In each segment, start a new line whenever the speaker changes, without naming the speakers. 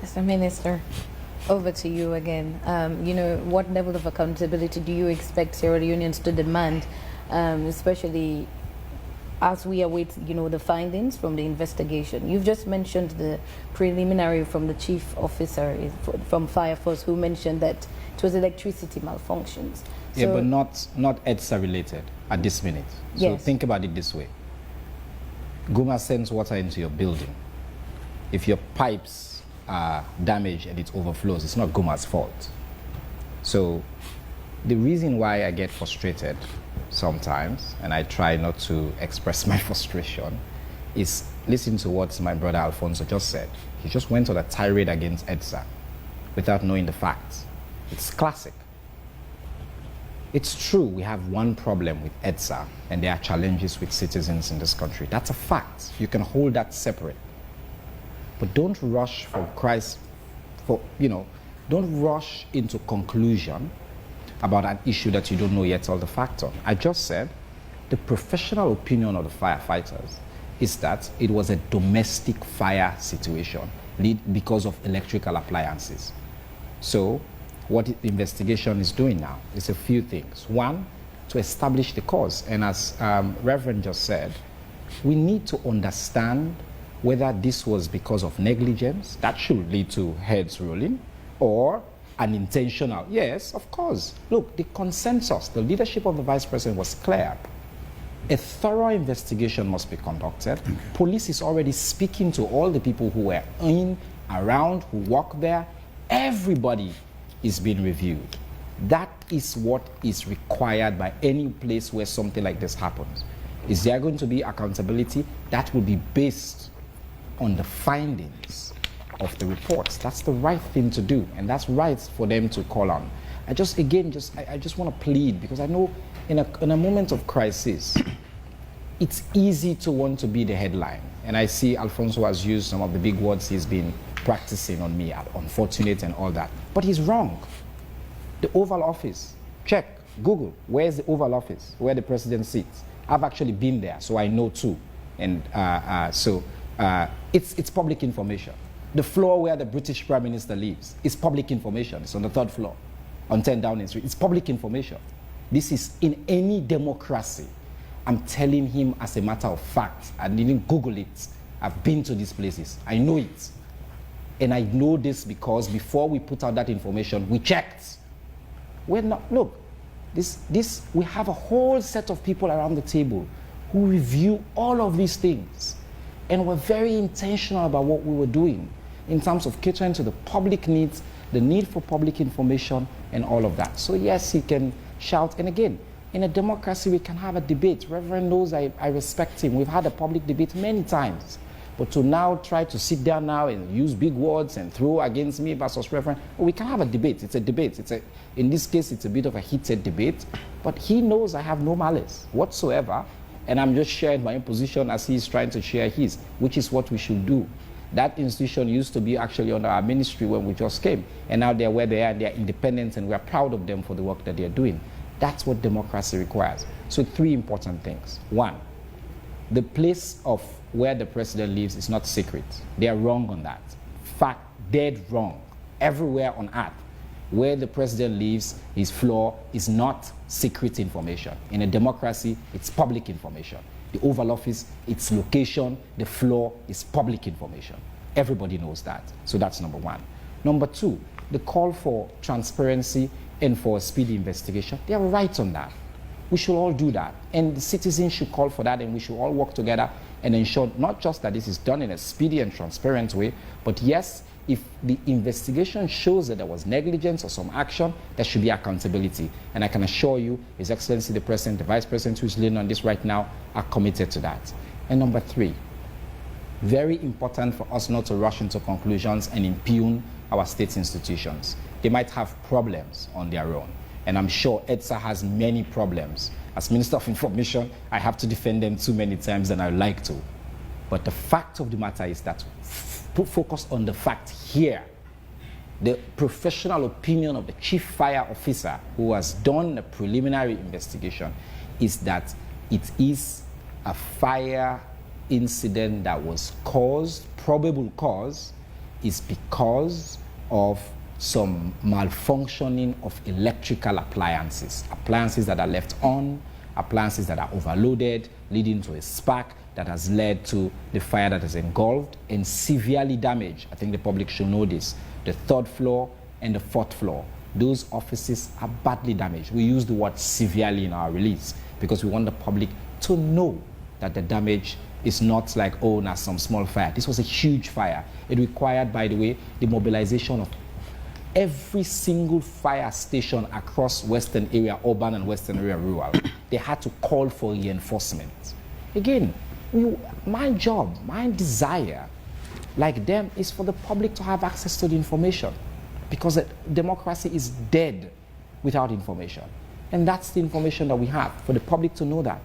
Mr. Minister, over to you again. What level of accountability do you expect Sierra Leoneans to demand, especially as we await, the findings from the investigation? You've just mentioned the preliminary from the chief officer from Fire Force, who mentioned that it was electricity malfunctions.
Yeah, but not EDSA related at this minute. So
yes.
Think about it this way. GUMA sends water into your building. If your pipes are damaged and it overflows, it's not GUMA's fault. So the reason why I get frustrated sometimes, and I try not to express my frustration, is listen to what my brother Alfonso just said. He just went on a tirade against EDSA without knowing the facts. It's classic. It's true we have one problem with EDSA, and there are challenges with citizens in this country. That's a fact. You can hold that separate. But don't rush don't rush into conclusion about an issue that you don't know yet all the facts on. I just said the professional opinion of the firefighters is that it was a domestic fire situation because of electrical appliances. So what the investigation is doing now is a few things. One, to establish the cause. And as Reverend just said, we need to understand whether this was because of negligence, that should lead to heads rolling, or an intentional. Yes, of course. Look, the consensus, the leadership of the Vice President was clear. A thorough investigation must be conducted. Okay. Police is already speaking to all the people who were in, around, who work there. Everybody is being reviewed. That is what is required by any place where something like this happens. Is there going to be accountability? That will be based on the findings of the reports. That's the right thing to do, and that's right for them to call on. I just want to plead, because I know in a moment of crisis, it's easy to want to be the headline. And I see Alfonso has used some of the big words he's been practicing on me, unfortunate and all that. But he's wrong. The Oval Office, check, Google, where's the Oval Office, where the president sits? I've actually been there, so I know too. And it's public information. The floor where the British Prime Minister lives is public information. It's on the 3rd floor, on 10 Downing Street. It's public information. This is in any democracy. I'm telling him as a matter of fact. I didn't Google it. I've been to these places. I know it. And I know this because before we put out that information, we checked. We're not, look, we have a whole set of people around the table who review all of these things. And we're very intentional about what we were doing in terms of catering to the public needs, the need for public information, and all of that. So yes, he can shout. And again, in a democracy, we can have a debate. Reverend knows I respect him. We've had a public debate many times. But to now try to sit down now and use big words and throw against me versus Reverend, we can have a debate. It's a debate. In this case, it's a bit of a heated debate. But he knows I have no malice whatsoever. And I'm just sharing my own position as he's trying to share his, which is what we should do. That institution used to be actually under our ministry when we just came. And now they're where they are, and they're independent, and we're proud of them for the work that they're doing. That's what democracy requires. So 3 important things. 1, the place of where the president lives is not secret. They are wrong on that. Fact, dead wrong. Everywhere on earth, where the president lives, his floor is not secret information. In a democracy, it's public information. The Oval Office, its location, the floor is public information. Everybody knows that. So that's number 1. Number 2, the call for transparency and for a speedy investigation. They are right on that. We should all do that. And the citizens should call for that, and we should all work together and ensure not just that this is done in a speedy and transparent way, but yes, if the investigation shows that there was negligence or some action, there should be accountability. And I can assure you, His Excellency the President, the Vice President who's leading on this right now, are committed to that. And number 3, very important for us not to rush into conclusions and impugn our state institutions. They might have problems on their own. And I'm sure EDSA has many problems. As Minister of Information, I have to defend them too many times than I would like to. But the fact of the matter is that put focus on the fact here. The professional opinion of the Chief Fire Officer who has done a preliminary investigation is that it is a fire incident that was caused, probable cause, is because of some malfunctioning of electrical appliances that are left on, appliances that are overloaded, leading to a spark that has led to the fire that has engulfed and severely damaged. I think the public should know this. The third floor and the fourth floor, those offices are badly damaged. We use the word severely in our release because we want the public to know that the damage is not like, oh, now some small fire. This was a huge fire. It required, by the way, the mobilization of every single fire station across Western area, urban and Western area, rural. They had to call for reinforcement. Again, my job, my desire, like them, is for the public to have access to the information because democracy is dead without information. And that's the information that we have, for the public to know that.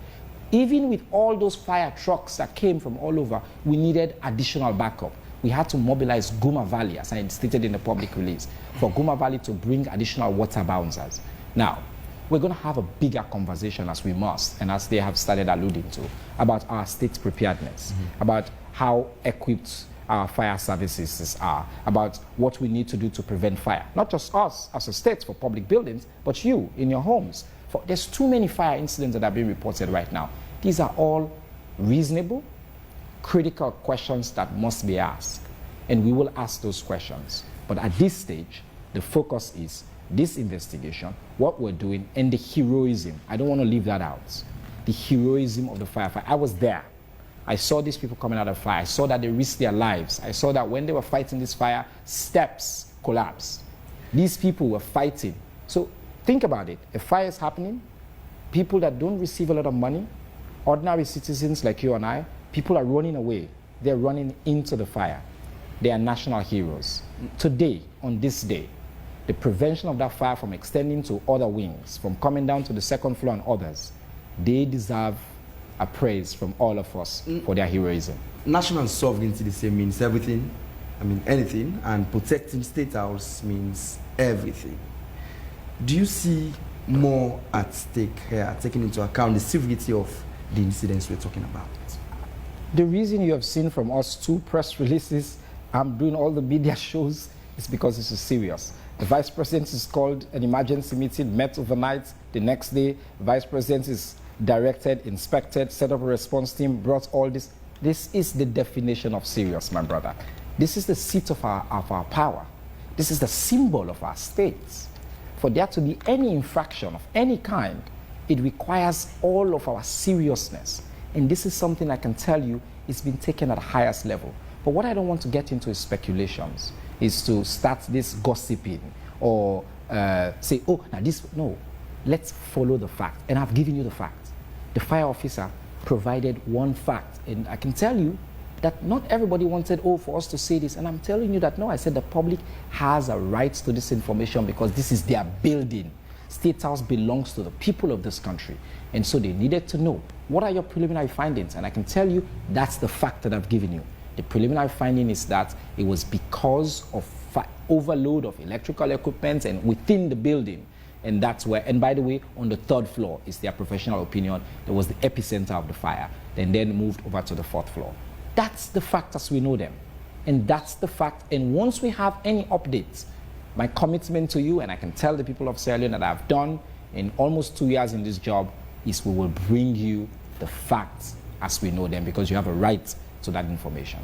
Even with all those fire trucks that came from all over, we needed additional backup. We had to mobilize Guma Valley, as I stated in the public release, for Guma Valley to bring additional water bouncers. Now, we're going to have a bigger conversation, as we must, and as they have started alluding to, about our state's preparedness, about how equipped our fire services are, about what we need to do to prevent fire. Not just us as a state for public buildings, but you in your homes. There's too many fire incidents that are being reported right now. These are all reasonable, critical questions that must be asked, and we will ask those questions. But at this stage, the focus is this investigation, what we're doing, and the heroism. I don't want to leave that out. The heroism of the firefighter. I was there. I saw these people coming out of fire. I saw that they risked their lives. I saw that when they were fighting this fire, steps collapsed. These people were fighting. So think about it. A fire is happening. People that don't receive a lot of money, ordinary citizens like you and I, people are running away. They're running into the fire. They are national heroes. Today, on this day, the prevention of that fire from extending to other wings, from coming down to the second floor and others, they deserve a praise from all of us for their heroism.
National sovereignty, they say, means everything. I mean, anything. And protecting State House means everything. Do you see more at stake here, taking into account the severity of the incidents we're talking about?
The reason you have seen from us 2 press releases, I'm doing all the media shows, is because this is serious. The Vice President is called an emergency meeting, met overnight. The next day, Vice President is directed, inspected, set up a response team, brought all this. This is the definition of serious, my brother. This is the seat of our power. This is the symbol of our states. For there to be any infraction of any kind, it requires all of our seriousness. And this is something I can tell you it's been taken at the highest level. But what I don't want to get into is speculations, is to start this gossiping or say, oh, now this, no. Let's follow the fact. And I've given you the fact. The fire officer provided one fact. And I can tell you that not everybody wanted, oh, for us to say this. And I'm telling you that, no, I said the public has a right to this information because this is their building. State House belongs to the people of this country. And so they needed to know, what are your preliminary findings? And I can tell you that's the fact that I've given you. The preliminary finding is that it was because of overload of electrical equipment and within the building. And that's where, and by the way, on the 3rd floor is their professional opinion, there was the epicenter of the fire, and then moved over to the 4th floor. That's the fact as we know them. And that's the fact. And once we have any updates, my commitment to you, and I can tell the people of Sierra Leone that I've done in almost 2 years in this job, is we will bring you the facts as we know them, because you have a right to that information.